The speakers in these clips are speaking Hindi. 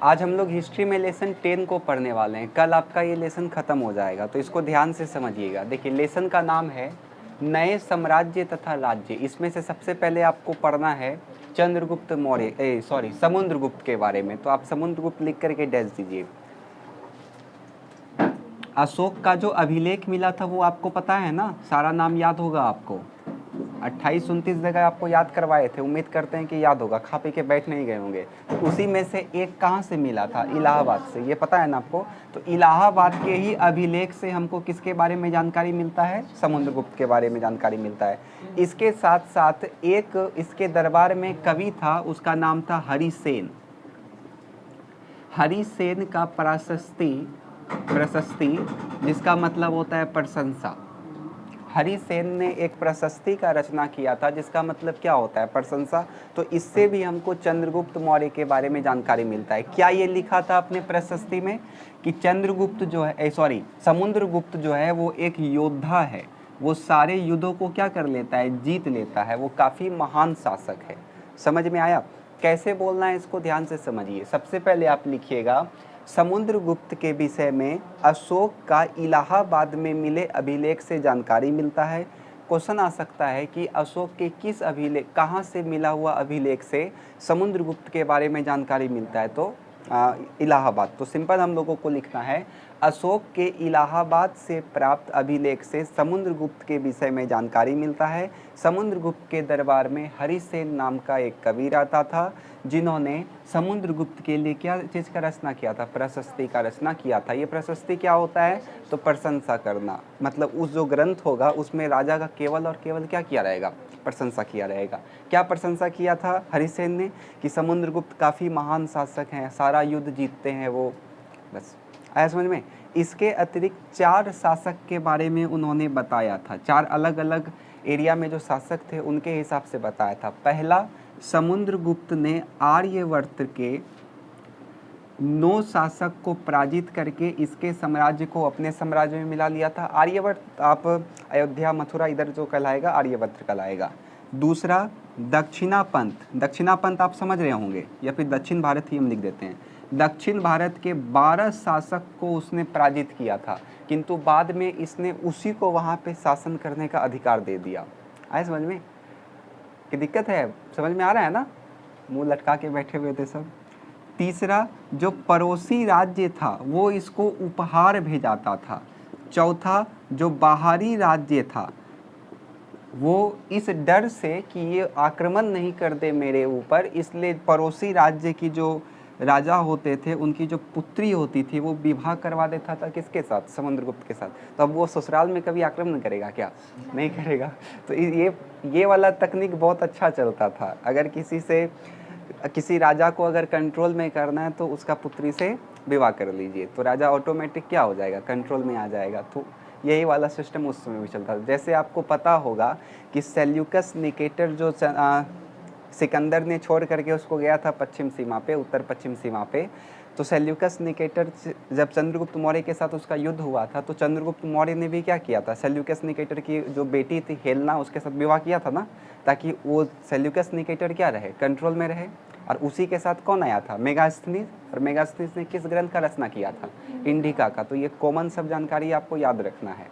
आज हम लोग हिस्ट्री में लेसन 10 को पढ़ने वाले हैं। कल आपका ये लेसन ख़त्म हो जाएगा, तो इसको ध्यान से समझिएगा। देखिए, लेसन का नाम है नए साम्राज्य तथा राज्य। इसमें से सबसे पहले आपको पढ़ना है चंद्रगुप्त मौर्य, समुद्रगुप्त के बारे में। तो आप समुद्रगुप्त लिख करके डैश दीजिए। अशोक का जो अभिलेख मिला था वो आपको पता है ना, सारा नाम याद होगा आपको। 28-29 जगह आपको याद करवाए थे, उम्मीद करते हैं कि याद होगा, खा पी के बैठ नहीं गए होंगे। तो उसी में से एक कहाँ से मिला था? इलाहाबाद से, ये पता है ना आपको। तो इलाहाबाद के ही अभिलेख से हमको किसके बारे में जानकारी मिलता है? समुद्रगुप्त के बारे में जानकारी मिलता है। इसके साथ साथ एक इसके दरबार में कवि था, उसका नाम था हरिसेन। हरिसेन का प्रशस्ति जिसका मतलब होता है प्रशंसा। हरिसेन ने एक प्रशस्ति का रचना किया था जिसका मतलब क्या होता है? प्रशंसा। तो इससे भी हमको चंद्रगुप्त मौर्य के बारे में जानकारी मिलता है। क्या ये लिखा था अपने प्रशस्ति में कि चंद्रगुप्त जो है, समुद्रगुप्त जो है वो एक योद्धा है, वो सारे युद्धों को क्या कर लेता है? जीत लेता है, वो काफ़ी महान शासक है। समझ में आया? कैसे बोलना है इसको ध्यान से समझिए। सबसे पहले आप लिखिएगा, समुद्रगुप्त के विषय में अशोक का इलाहाबाद में मिले अभिलेख से जानकारी मिलता है। क्वेश्चन आ सकता है कि अशोक के किस अभिलेख, कहाँ से मिला हुआ अभिलेख से समुद्रगुप्त के बारे में जानकारी मिलता है? तो इलाहाबाद। तो सिंपल हम लोगों को लिखना है, अशोक के इलाहाबाद से प्राप्त अभिलेख से समुद्रगुप्त के विषय में जानकारी मिलता है। समुद्रगुप्त के दरबार में हरिसेन नाम का एक कवि रहता था, जिन्होंने समुद्रगुप्त के लिए क्या चीज़ का रचना किया था? प्रशस्ति का रचना किया था। ये प्रशस्ति क्या होता है? तो प्रशंसा करना, मतलब उस जो ग्रंथ होगा उसमें राजा का केवल और केवल क्या किया रहेगा? प्रशंसा किया रहेगा। क्या प्रशंसा किया था हरिसेन ने? कि समुद्रगुप्त काफ़ी महान शासक हैं, सारा युद्ध जीतते हैं वो। बस आया समझ में? इसके अतिरिक्त 4 शासक के बारे में उन्होंने बताया था। 4 अलग अलग एरिया में जो शासक थे उनके हिसाब से बताया था। पहला, समुद्रगुप्त ने आर्यवर्त के 9 शासक को पराजित करके इसके साम्राज्य को अपने साम्राज्य में मिला लिया था। आर्यवर्त आप अयोध्या मथुरा इधर जो कहलाएगा आर्यवर्त कहलाएगा। दूसरा, दक्षिणापंथ आप समझ रहे होंगे, या फिर दक्षिण भारत ही हम लिख देते हैं। दक्षिण भारत के 12 शासक को उसने पराजित किया था, किंतु बाद में इसने उसी को वहाँ पे शासन करने का अधिकार दे दिया। आए समझ में कि दिक्कत है? समझ में आ रहा है ना? मुंह लटका के बैठे हुए थे सब। तीसरा, जो पड़ोसी राज्य था वो इसको उपहार भेजाता था। चौथा, जो बाहरी राज्य था वो इस डर से कि ये आक्रमण नहीं कर दे मेरे ऊपर, इसलिए पड़ोसी राज्य की जो राजा होते थे उनकी जो पुत्री होती थी वो विवाह करवा देता था। किसके साथ? समुद्रगुप्त के साथ। तो अब वो ससुराल में कभी आक्रमण करेगा क्या? नहीं करेगा। तो ये वाला तकनीक बहुत अच्छा चलता था। अगर किसी राजा को अगर कंट्रोल में करना है तो उसका पुत्री से विवाह कर लीजिए, तो राजा ऑटोमेटिक क्या हो जाएगा? कंट्रोल में आ जाएगा। तो यही वाला सिस्टम उस समय भी चलता था। जैसे आपको पता होगा कि सेल्यूकस निकेटर जो सिकंदर ने छोड़ करके उसको गया था पश्चिम सीमा पे, उत्तर पश्चिम सीमा पे, तो सेल्यूकस निकेटर जब चंद्रगुप्त मौर्य के साथ उसका युद्ध हुआ था तो चंद्रगुप्त मौर्य ने भी क्या किया था? सेल्यूकस निकेटर की जो बेटी थी हेलेना, उसके साथ विवाह किया था ना, ताकि वो सेल्यूकस निकेटर क्या रहे? कंट्रोल में रहे। और उसी के साथ कौन आया था? मेगास्थनीज। और मेगास्थनीज ने किस ग्रंथ का रचना किया था? इंडिका का। तो ये कॉमन सब जानकारी आपको याद रखना है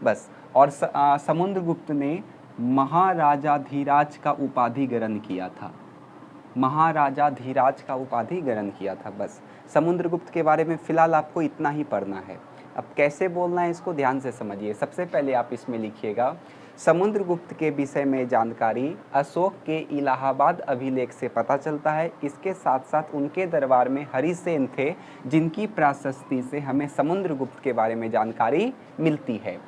बस। और समुद्रगुप्त ने महाराजाधिराज का उपाधि ग्रहण किया था। महाराजाधिराज का उपाधि ग्रहण किया था। बस समुद्रगुप्त के बारे में फिलहाल आपको इतना ही पढ़ना है। अब कैसे बोलना है इसको ध्यान से समझिए। सबसे पहले आप इसमें लिखिएगा, समुद्रगुप्त के विषय में जानकारी अशोक के इलाहाबाद अभिलेख से पता चलता है। इसके साथ साथ उनके दरबार में हरिसेन थे, जिनकी प्रशस्ति से हमें समुद्रगुप्त के बारे में जानकारी मिलती है।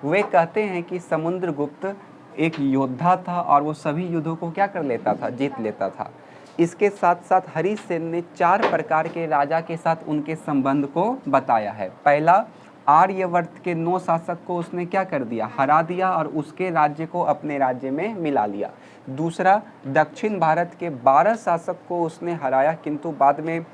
वे कहते हैं कि समुद्रगुप्त एक योद्धा था और वो सभी युद्धों को क्या कर लेता था? जीत लेता था। इसके साथ साथ हरिसेन ने 4 प्रकार के राजा के साथ उनके संबंध को बताया है। पहला, आर्यवर्त के 9 शासक को उसने क्या कर दिया? हरा दिया और उसके राज्य को अपने राज्य में मिला लिया। दूसरा, दक्षिण भारत के 12 शासक को उसने हराया, किंतु बाद में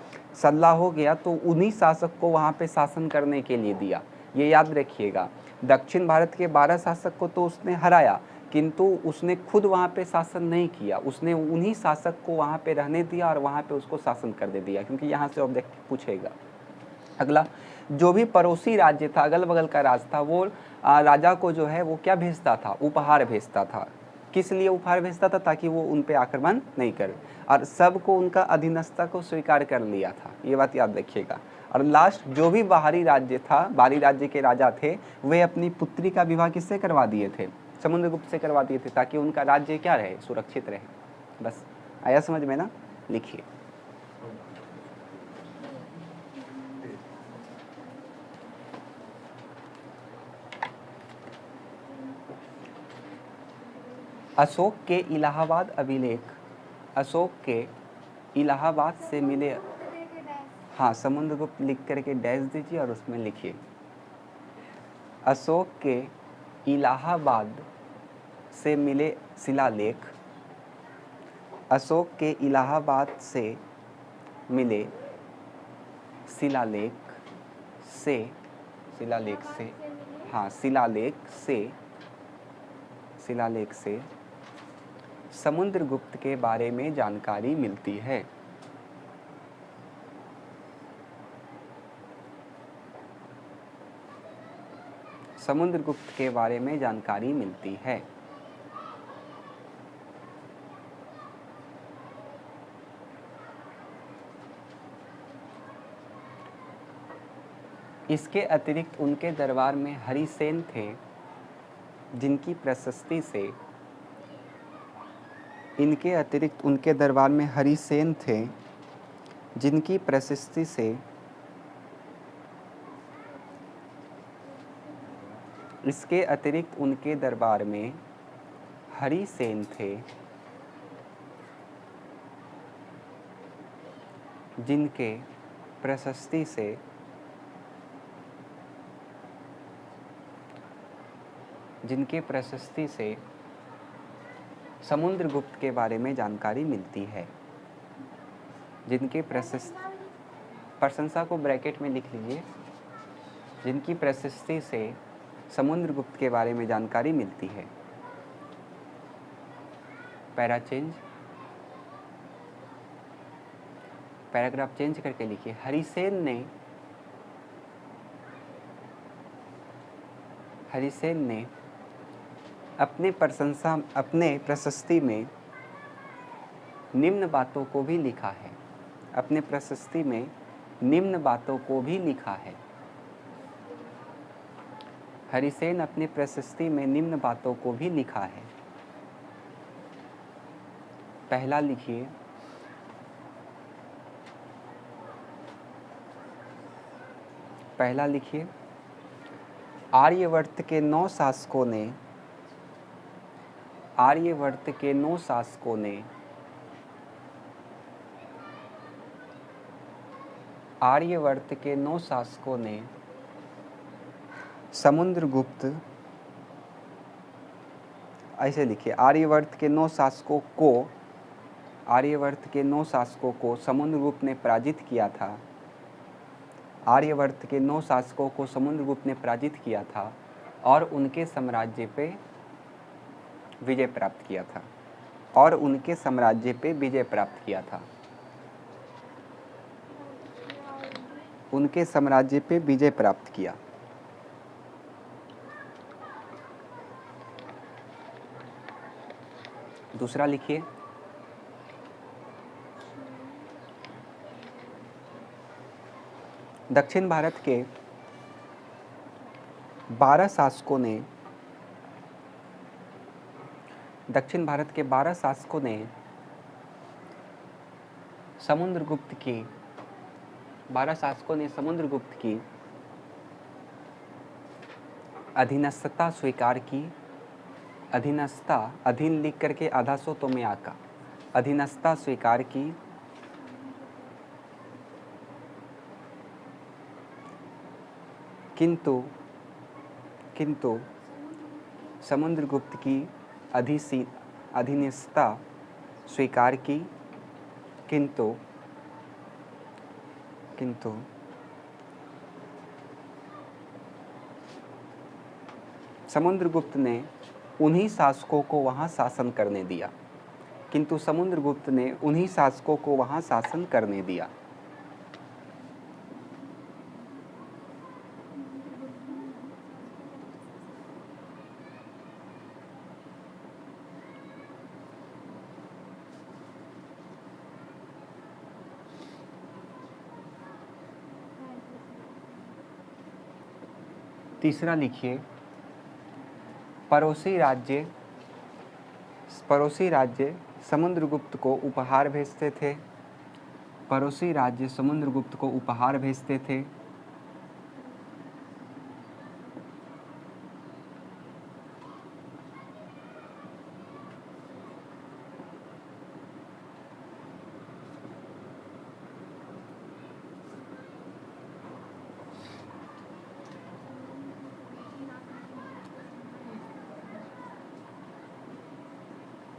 सल्ला हो गया तो उन्हीं शासक को वहाँ पे शासन करने के लिए दिया। ये याद रखिएगा, दक्षिण भारत के 12 शासक को तो उसने हराया, किंतु उसने खुद वहाँ पे शासन नहीं किया, उसने उन्हीं शासक को वहाँ पे रहने दिया और वहाँ पे उसको शासन कर दे दिया, क्योंकि यहाँ से ऑब्जेक्टिव पूछेगा। अगला, जो भी पड़ोसी राज्य था, अगल बगल का राज था, वो राजा को जो है वो क्या भेजता था, उपहार भेजता था। किस लिए उपहार भेजता था? ताकि वो उन पे आक्रमण नहीं करे, और सबको उनका अधीनस्थता को स्वीकार कर लिया था, ये बात याद रखिएगा। और लास्ट, जो भी बाहरी राज्य था, बाहरी राज्य के राजा थे, वे अपनी पुत्री का विवाह किससे करवा दिए थे? समुद्रगुप्त से करवा दिए थे, ताकि उनका राज्य क्या रहे, सुरक्षित रहे। बस आया समझ में ना? लिखिए। अशोक के इलाहाबाद अभिलेख, अशोक के इलाहाबाद से मिले, हाँ समुद्रगुप्त लिख करके डैश दीजिए और उसमें लिखिए, अशोक के इलाहाबाद से मिले शिलालेख, अशोक के इलाहाबाद से मिले शिलालेख से, शिलालेख से, हाँ शिलालेख से समुद्रगुप्त के बारे में जानकारी मिलती है। समुद्रगुप्त के बारे में जानकारी मिलती है। इसके अतिरिक्त उनके दरबार में हरिसेन थे, जिनकी प्रशस्ति से, इनके अतिरिक्त उनके दरबार में हरिसेन थे, जिनकी प्रशस्ति से इसके अतिरिक्त उनके दरबार में हरिसेन थे, जिनके प्रशस्ति से समुद्रगुप्त के बारे में जानकारी मिलती है। जिनके प्रशंसा को ब्रैकेट में लिख लीजिए, जिनकी प्रशस्ति से समुद्रगुप्त के बारे में जानकारी मिलती है। पैरा चेंज, पैराग्राफ चेंज करके लिखिए, हरिसेन ने अपने प्रशस्ति में निम्न बातों को भी लिखा है। अपने प्रशस्ति में निम्न बातों को भी लिखा है। हरिसेन अपनी प्रशस्ति में निम्न बातों को भी लिखा है। पहला लिखिए, आर्यवर्त के 9 शासकों ने समुद्रगुप्त, ऐसे लिखिए, आर्यवर्त के 9 शासकों को समुद्रगुप्त ने पराजित किया था। आर्यवर्त के 9 शासकों को समुद्रगुप्त ने पराजित किया था और उनके साम्राज्य पे विजय प्राप्त किया था। उनके साम्राज्य पे विजय प्राप्त किया। दूसरा लिखिए, दक्षिण भारत के 12 शासकों ने समुद्रगुप्त की अधीनस्थता स्वीकार की। अधीन लिख करके आधा सो तो में आका, अधीनस्थता स्वीकार की, किंतु समुद्रगुप्त की अधीनस्थता स्वीकार की, किंतु समुद्रगुप्त ने उन्हीं शासकों को वहाँ शासन करने दिया, किंतु समुद्रगुप्त ने उन्हीं शासकों को वहाँ शासन करने दिया। तीसरा लिखिए, पड़ोसी राज्य समुद्रगुप्त को उपहार भेजते थे। पड़ोसी राज्य समुद्रगुप्त को उपहार भेजते थे।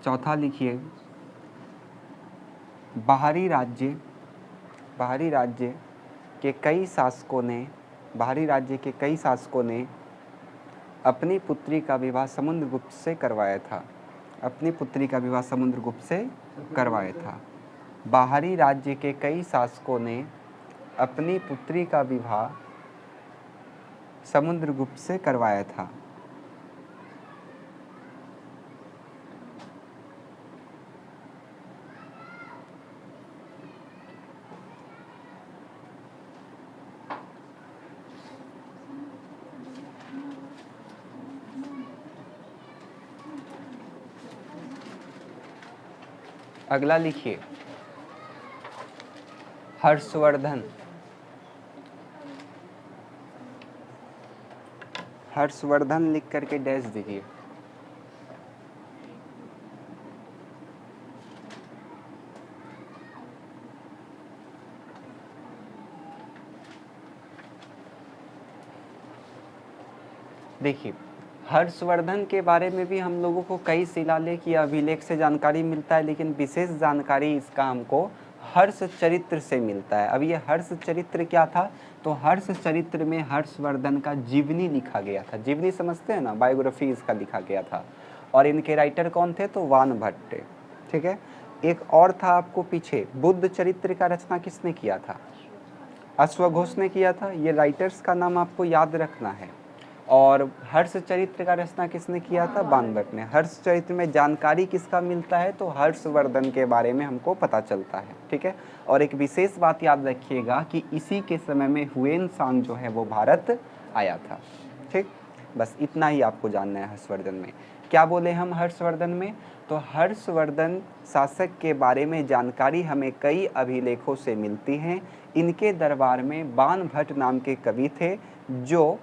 चौथा लिखिए, बाहरी राज्य के कई शासकों ने अपनी पुत्री का विवाह समुद्रगुप्त से करवाया था। बाहरी राज्य के कई शासकों ने अपनी पुत्री का विवाह समुद्रगुप्त से करवाया था। अगला लिखिए, हर्षवर्धन लिख करके डैश दीजिए। देखिए, हर्षवर्धन के बारे में भी हम लोगों को कई शिलालेख या अभिलेख से जानकारी मिलता है, लेकिन विशेष जानकारी इसका हमको हर्ष चरित्र से मिलता है। अब ये हर्ष चरित्र क्या था? तो हर्ष चरित्र में हर्षवर्धन का जीवनी लिखा गया था। जीवनी समझते हैं ना, बायोग्राफी इसका लिखा गया था। और इनके राइटर कौन थे? तो वान भट्ट। ठीक है। एक और था आपको पीछे, बुद्ध चरित्र का रचना किसने किया था? अश्वघोष ने किया था। ये राइटर्स का नाम आपको याद रखना है। और हर्ष चरित्र का रचना किसने किया था? वान भट्ट ने। हर्ष चरित्र में जानकारी किसका मिलता है? तो हर्षवर्धन के बारे में हमको पता चलता है। ठीक है। और एक विशेष बात याद रखिएगा कि इसी के समय में हुएन सांग जो है वो भारत आया था। ठीक, बस इतना ही आपको जानना है हर्षवर्धन में। क्या बोले हम हर्षवर्धन में? तो हर्षवर्धन शासक के बारे में जानकारी हमें कई अभिलेखों से मिलती हैं। इनके दरबार में वान भट्ट नाम के कवि थे जो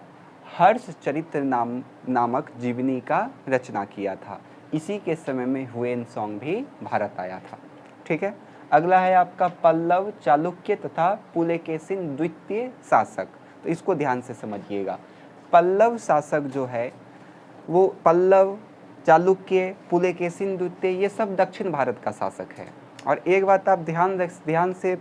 हर्ष चरित्र नामक जीवनी का रचना किया था। इसी के समय में हुएन सांग भी भारत आया था। ठीक है। अगला है आपका पल्लव, चालुक्य तथा पुलकेशिन द्वितीय शासक। तो इसको ध्यान से समझिएगा। पल्लव शासक जो है वो पल्लव, चालुक्य, पुलकेशिन द्वितीय, ये सब दक्षिण भारत का शासक है। और एक बात आप ध्यान से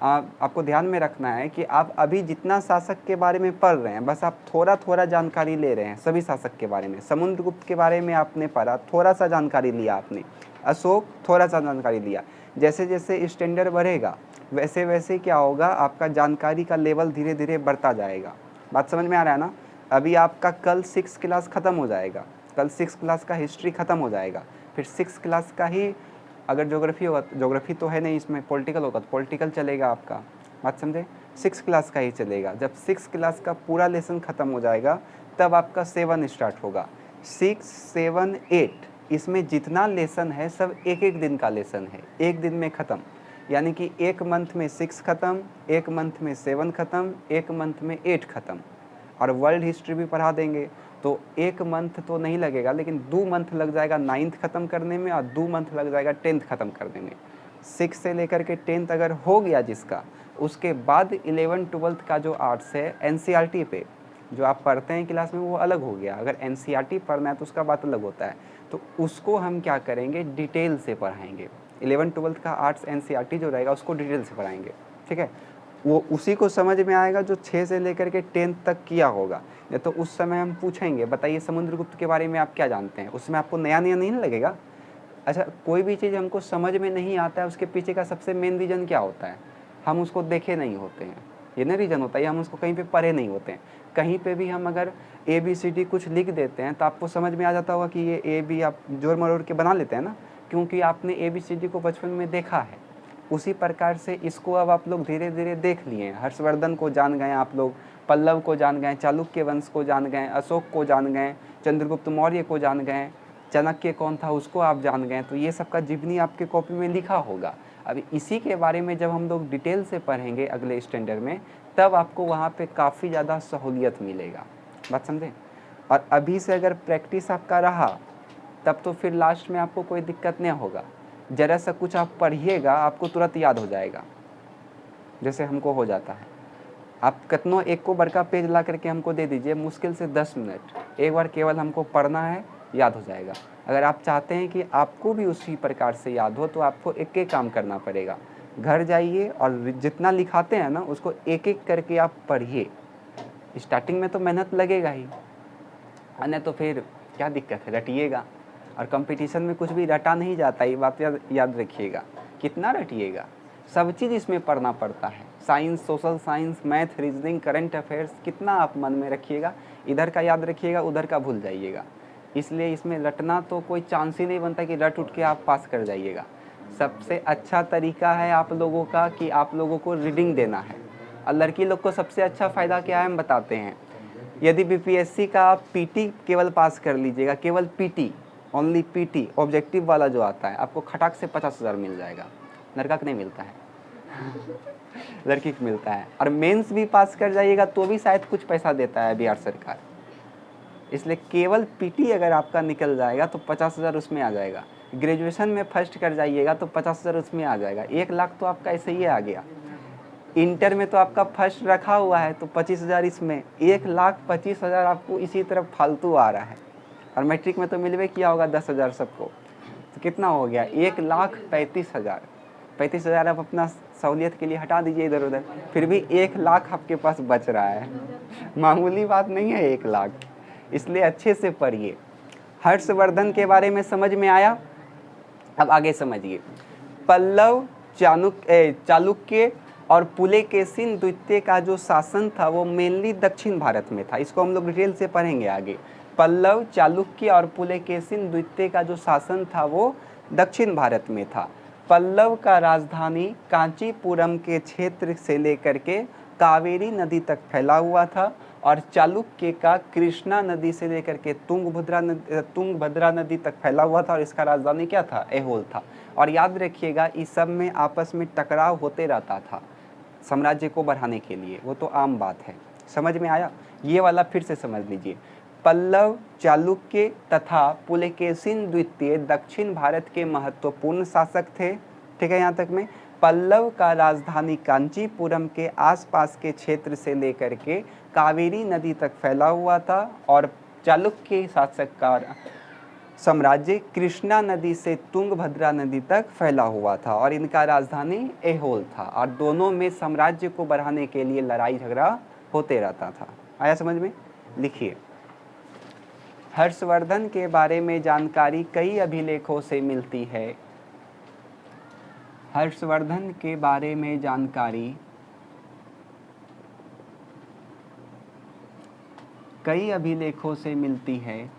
आपको ध्यान में रखना है कि आप अभी जितना शासक के बारे में पढ़ रहे हैं, बस आप थोड़ा थोड़ा जानकारी ले रहे हैं सभी शासक के बारे में। समुद्रगुप्त के बारे में आपने पढ़ा, थोड़ा सा जानकारी लिया आपने। अशोक, थोड़ा सा जानकारी लिया। जैसे जैसे स्टैंडर्ड बढ़ेगा वैसे वैसे क्या होगा, आपका जानकारी का लेवल धीरे धीरे बढ़ता जाएगा। बात समझ में आ रहा है ना? अभी आपका कल 6 क्लास ख़त्म हो जाएगा, कल 6 क्लास का हिस्ट्री ख़त्म हो जाएगा, फिर 6 क्लास का ही अगर ज्योग्राफी होगा, ज्योग्राफी तो है नहीं इसमें, पॉलिटिकल होगा तो पॉलिटिकल चलेगा आपका। बात समझे? 6 क्लास का ही चलेगा। जब 6 क्लास का पूरा लेसन ख़त्म हो जाएगा तब आपका 7 स्टार्ट होगा। 6, 7, 8, इसमें जितना लेसन है सब एक एक दिन का लेसन है, एक दिन में ख़त्म। यानी कि एक मंथ में 6 ख़त्म, एक मंथ में 7 ख़त्म, एक मंथ में 8 ख़त्म। और वर्ल्ड हिस्ट्री भी पढ़ा देंगे तो एक मंथ तो नहीं लगेगा, लेकिन 2 मंथ लग जाएगा 9th ख़त्म करने में और 2 मंथ लग जाएगा 10th ख़त्म करने में। 6 से लेकर के 10th अगर हो गया जिसका, उसके बाद 11, 12th का जो आर्ट्स है NCERT पे जो आप पढ़ते हैं क्लास में वो अलग हो गया। अगर NCERT पढ़ना है तो उसका बात अलग होता है, तो उसको हम क्या करेंगे, डिटेल से पढ़ाएंगे। 11, 12th का आर्ट्स NCERT जो रहेगा उसको डिटेल से पढ़ाएंगे। ठीक है। वो उसी को समझ में आएगा जो 6 से लेकर के 10 तक किया होगा। या तो उस समय हम पूछेंगे बताइए समुद्रगुप्त के बारे में आप क्या जानते हैं, उसमें आपको नया नया नहीं लगेगा। अच्छा, कोई भी चीज़ हमको समझ में नहीं आता है उसके पीछे का सबसे मेन रीज़न क्या होता है, हम उसको देखे नहीं होते हैं, ये ना रीज़न होता है, हम उसको कहीं पे पढ़े नहीं होते हैं। कहीं पे भी हम अगर ABCD कुछ लिख देते हैं तो आपको समझ में आ जाता होगा कि ये A B आप जोड़ मरोड़ के बना लेते हैं ना, क्योंकि आपने ABCD को बचपन में देखा है। उसी प्रकार से इसको अब आप लोग धीरे धीरे देख लिए हैं। हर्षवर्धन को जान गए आप लोग, पल्लव को जान गए, चालुक्य वंश को जान गए, अशोक को जान गए, चंद्रगुप्त मौर्य को जान गए, चाणक्य कौन था उसको आप जान गए। तो ये सबका जीवनी आपके कॉपी में लिखा होगा। अब इसी के बारे में जब हम लोग डिटेल से पढ़ेंगे अगले स्टैंडर्ड में, तब आपको वहाँ पे काफ़ी ज़्यादा सहूलियत मिलेगा। बात समझे? और अभी से अगर प्रैक्टिस आपका रहा तब तो फिर लास्ट में आपको कोई दिक्कत नहीं होगा। ज़रा सा कुछ आप पढ़िएगा आपको तुरंत याद हो जाएगा, जैसे हमको हो जाता है। आप कितनों एक को बड़का पेज ला करके हमको दे दीजिए, मुश्किल से 10 मिनट एक बार केवल हमको पढ़ना है, याद हो जाएगा। अगर आप चाहते हैं कि आपको भी उसी प्रकार से याद हो तो आपको एक एक काम करना पड़ेगा। घर जाइए और जितना लिखाते हैं ना उसको एक एक करके आप पढ़िए। स्टार्टिंग में तो मेहनत लगेगा ही, नहीं तो फिर क्या दिक्कत है, रटिएगा। और कंपटीशन में कुछ भी रटा नहीं जाता, ये बात याद रखिएगा। कितना रटिएगा, सब चीज़ इसमें पढ़ना पड़ता है। Science, social science, math, reasoning, current affairs, कितना आप मन में रखिएगा। इधर का याद रखिएगा, उधर का भूल जाइएगा। इसलिए इसमें रटना तो कोई चांस ही नहीं बनता कि रट उठ के आप पास कर जाइएगा। सबसे अच्छा तरीका है आप लोगों का कि आप लोगों को रीडिंग देना है। और लड़की लोग को सबसे अच्छा फ़ायदा क्या है हम बताते हैं। यदि BPSC का आप PT केवल पास कर लीजिएगा, केवल PT, ओनली PT ऑब्जेक्टिव वाला जो आता है, आपको खटाक से 50,000 मिल जाएगा। लड़का को नहीं मिलता है लड़की को मिलता है। और मेंस भी पास कर जाइएगा तो भी शायद कुछ पैसा देता है बिहार सरकार। इसलिए केवल PT अगर आपका निकल जाएगा तो 50,000 उसमें आ जाएगा। ग्रेजुएशन में फर्स्ट कर जाइएगा तो 50,000 उसमें आ जाएगा। 1 लाख तो आपका ऐसे ही आ गया। इंटर में तो आपका फर्स्ट रखा हुआ है तो 25,000 इसमें, 1,25,000 आपको इसी तरफ फालतू आ रहा है। और मैट्रिक में तो मिलवे किया होगा 10,000 सबको, तो कितना हो गया 1,35,000। 35,000 आप अपना सहूलियत के लिए हटा दीजिए इधर उधर, फिर भी 1 लाख आपके पास बच रहा है। मामूली बात नहीं है 1 लाख। इसलिए अच्छे से पढ़िए। हर्षवर्धन के बारे में समझ में आया। अब आगे समझिए। पल्लव, चालुक्य और पुलकेशिन द्वितीय का जो शासन था वो मेनली दक्षिण भारत में था। इसको हम लोग डिटेल से पढ़ेंगे आगे। पल्लव, चालुक्य और पुलकेशिन द्वितीय का जो शासन था वो दक्षिण भारत में था। पल्लव का राजधानी कांचीपुरम के क्षेत्र से लेकर के कावेरी नदी तक फैला हुआ था, और चालुक्य का कृष्णा नदी से लेकर के तुंगभद्रा नदी तक फैला हुआ था, और इसका राजधानी क्या था, ऐहोल था। और याद रखिएगा इस सब में आपस में टकराव होते रहता था साम्राज्य को बढ़ाने के लिए, वो तो आम बात है। समझ में आया? ये वाला फिर से समझ लीजिए। पल्लव, चालुक्य तथा पुलकेशिन द्वितीय दक्षिण भारत के महत्वपूर्ण शासक थे। ठीक है, यहाँ तक में। पल्लव का राजधानी कांचीपुरम के आसपास के क्षेत्र से लेकर के कावेरी नदी तक फैला हुआ था, और चालुक्य शासक का साम्राज्य कृष्णा नदी से तुंगभद्रा नदी तक फैला हुआ था, और इनका राजधानी ऐहोल था। और दोनों में साम्राज्य को बढ़ाने के लिए लड़ाई झगड़ा होते रहता था। आया समझ में? लिखिए। हर्षवर्धन के बारे में जानकारी कई अभिलेखों से मिलती है। हर्षवर्धन के बारे में जानकारी कई अभिलेखों से मिलती है।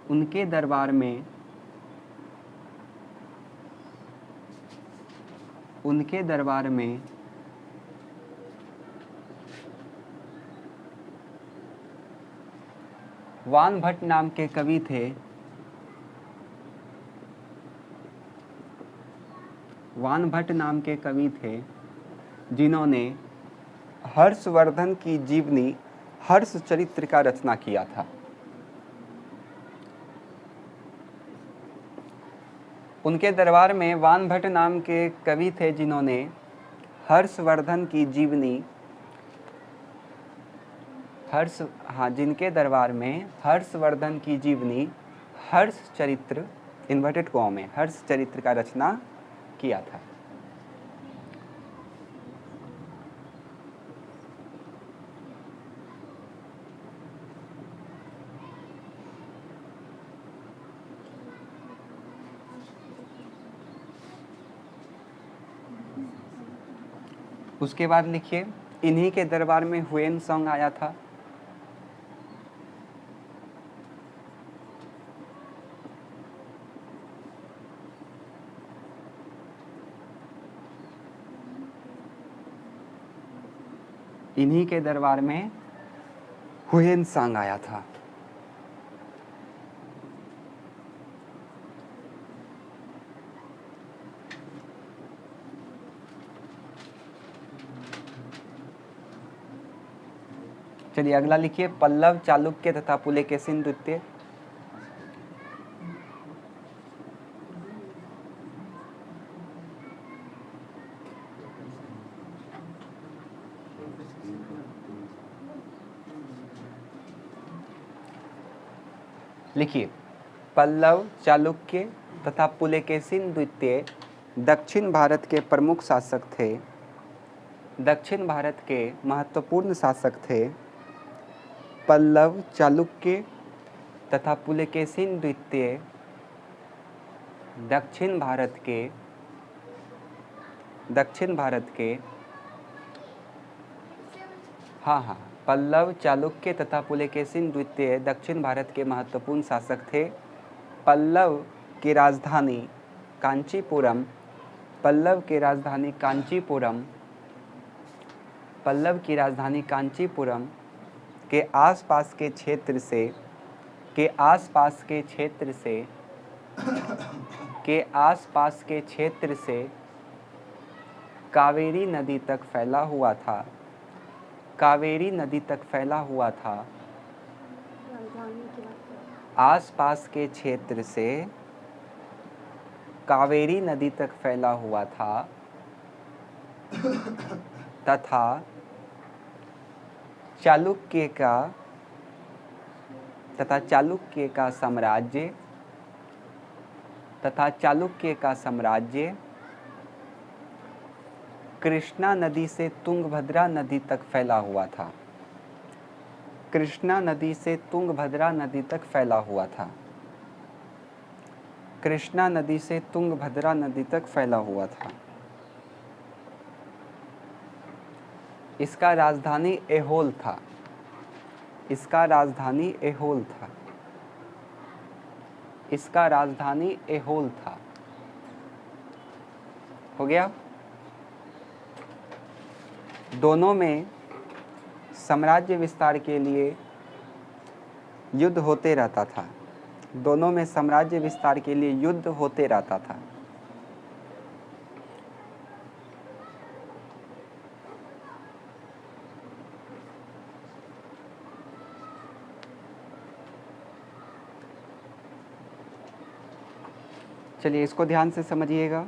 उनके दरबार में वानभट्ट नाम के कवि थे। वानभट्ट नाम के कवि थे जिन्होंने हर्षवर्धन की जीवनी हर्ष चरित्र का रचना किया था। उनके दरबार में वानभट्ट नाम के कवि थे जिन्होंने हर्षवर्धन की जीवनी जिनके दरबार में हर्षवर्धन की जीवनी हर्ष चरित्र इन्वर्टेड कॉमा में हर्ष चरित्र का रचना किया था। उसके बाद लिखिए इन्हीं के दरबार में हुएन सॉन्ग आया था। इन्हीं के दरबार में हुएन सॉन्ग आया था। चलिए अगला लिखिए पल्लव चालुक्य तथा पुलकेशिन द्वितीय। लिखिए पल्लव चालुक्य तथा पुलकेशिन द्वितीय दक्षिण भारत के प्रमुख शासक थे, दक्षिण भारत के महत्वपूर्ण शासक थे। पल्लव चालुक्य तथा पुलकेशिन द्वितीय दक्षिण भारत के हाँ पल्लव चालुक्य तथा पुलकेशिन द्वितीय दक्षिण भारत के महत्वपूर्ण शासक थे। पल्लव की राजधानी कांचीपुरम के आसपास के क्षेत्र से कावेरी नदी तक फैला हुआ था। आसपास के क्षेत्र से कावेरी नदी तक फैला हुआ था तथा चालुक्य का साम्राज्य कृष्णा नदी से तुंगभद्रा नदी तक फैला हुआ था। कृष्णा नदी से तुंगभद्रा नदी तक फैला हुआ था। इसका राजधानी एहोल था। हो गया। दोनों में साम्राज्य विस्तार के लिए युद्ध होते रहता था। चलिए इसको ध्यान से समझिएगा।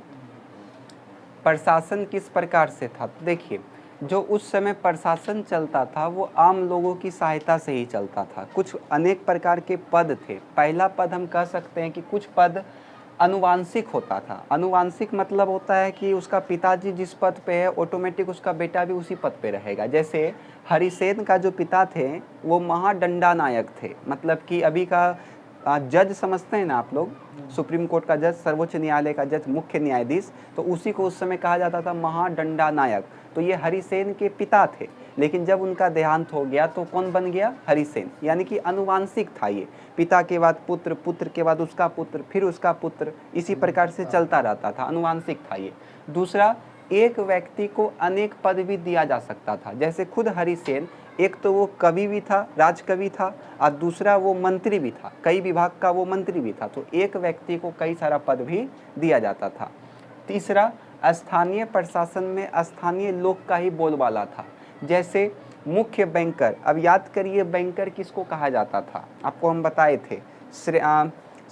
प्रशासन किस प्रकार से था? देखिए जो उस समय प्रशासन चलता था वो आम लोगों की सहायता से ही चलता था। कुछ अनेक प्रकार के पद थे। पहला पद हम कह सकते हैं कि कुछ पद अनुवांशिक होता था। अनुवांशिक मतलब होता है कि उसका पिताजी जिस पद पे है ऑटोमेटिक उसका बेटा भी उसी पद पे रहेगा। जैसे हरिसेन का जो पिता थे वो महादंडानायक थे, मतलब कि अभी का जज समझते हैं ना आप लोग, सुप्रीम कोर्ट का जज, सर्वोच्च न्यायालय का जज, मुख्य न्यायाधीश, तो उसी को उस समय कहा जाता था महादंडानायक। तो ये हरिसेन के पिता थे, लेकिन जब उनका देहांत हो गया तो कौन बन गया? हरिसेन। यानी कि अनुवांशिक था ये, पिता के बाद पुत्र, पुत्र के बाद उसका पुत्र, फिर उसका पुत्र, इसी प्रकार से चलता रहता था, अनुवांशिक था ये। दूसरा, एक व्यक्ति को अनेक पद भी दिया जा सकता था। जैसे खुद हरिसेन, एक तो वो कवि भी था, राजकवि था, और दूसरा वो मंत्री भी था, कई विभाग का वो मंत्री भी था। तो एक व्यक्ति को कई सारा पद भी दिया जाता था। तीसरा, स्थानीय प्रशासन में स्थानीय लोग का ही बोलबाला था। जैसे मुख्य बैंकर, अब याद करिए बैंकर किसको कहा जाता था, आपको हम बताए थे।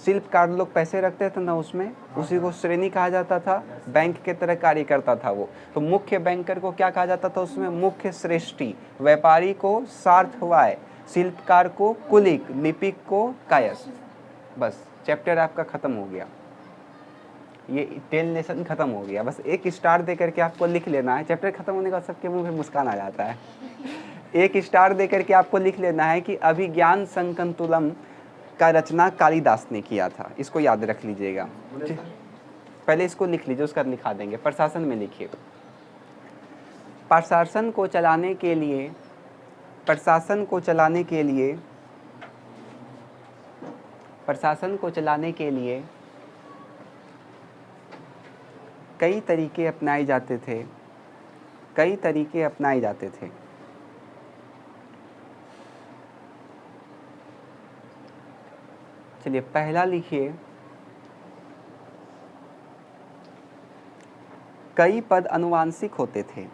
शिल्पकार लोग पैसे रखते थे ना, उसमें उसी को श्रेणी कहा जाता था, बैंक के तरह कार्य करता था वो। तो मुख्य बैंकर को क्या कहा जाता था? उसमें मुख्य श्रेष्ठी, व्यापारी को सार्थवाय, शिल्पकार को कुलिक, लिपिक को कायस्थ। बस चैप्टर आपका खत्म हो गया। ये 10 लेसन खत्म हो गया। बस एक स्टार दे करके आपको लिख लेना है। चैप्टर खत्म होने के बाद सबके मुंह पे मुस्कान आ जाता है। एक स्टार दे करके आपको लिख लेना है कि अभिज्ञान संकुंतलम का रचना कालिदास ने किया था। इसको याद रख लीजिएगा। पहले इसको लिख लीजिए, उसका लिखा देंगे। प्रशासन में लिखिए। प्रशासन को चलाने के लिए प्रशासन को चलाने के लिए कई तरीके अपनाए जाते थे। चलिए पहला लिखिए, कई पद अनुवांशिक होते थे।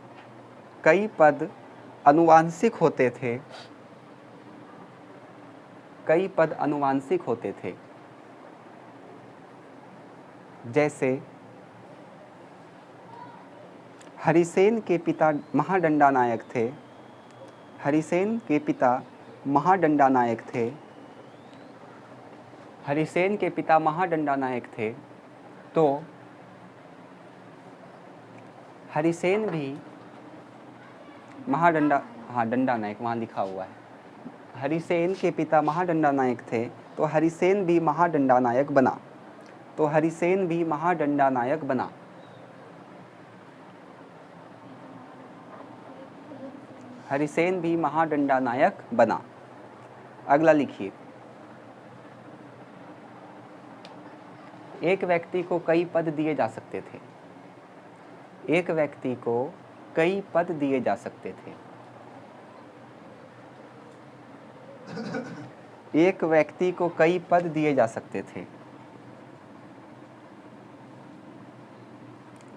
कई पद अनुवांशिक होते थे। जैसे हरिसेन के पिता महादंडानायक थे। हरिसेन के पिता महादंडानायक थे। तो हरिसेन भी दंडानायक वहाँ लिखा हुआ है। हरिसेन के पिता महादंडानायक थे, तो हरिसेन भी महादंडानायक बना। अगला लिखिए, एक व्यक्ति को कई पद दिए जा सकते थे। एक व्यक्ति को कई पद दिए जा सकते थे। एक व्यक्ति को कई पद दिए जा सकते थे।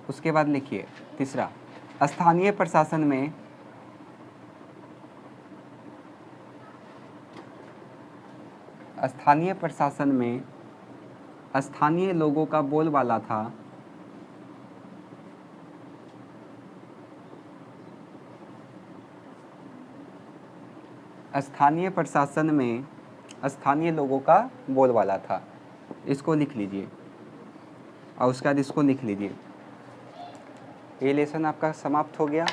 उसके बाद लिखिए तीसरा, स्थानीय प्रशासन में स्थानीय लोगों का बोलबाला था। स्थानीय प्रशासन में स्थानीय लोगों का बोलबाला था। इसको लिख लीजिए और उसके बाद इसको लिख लीजिए। ये लेसन आपका समाप्त हो गया।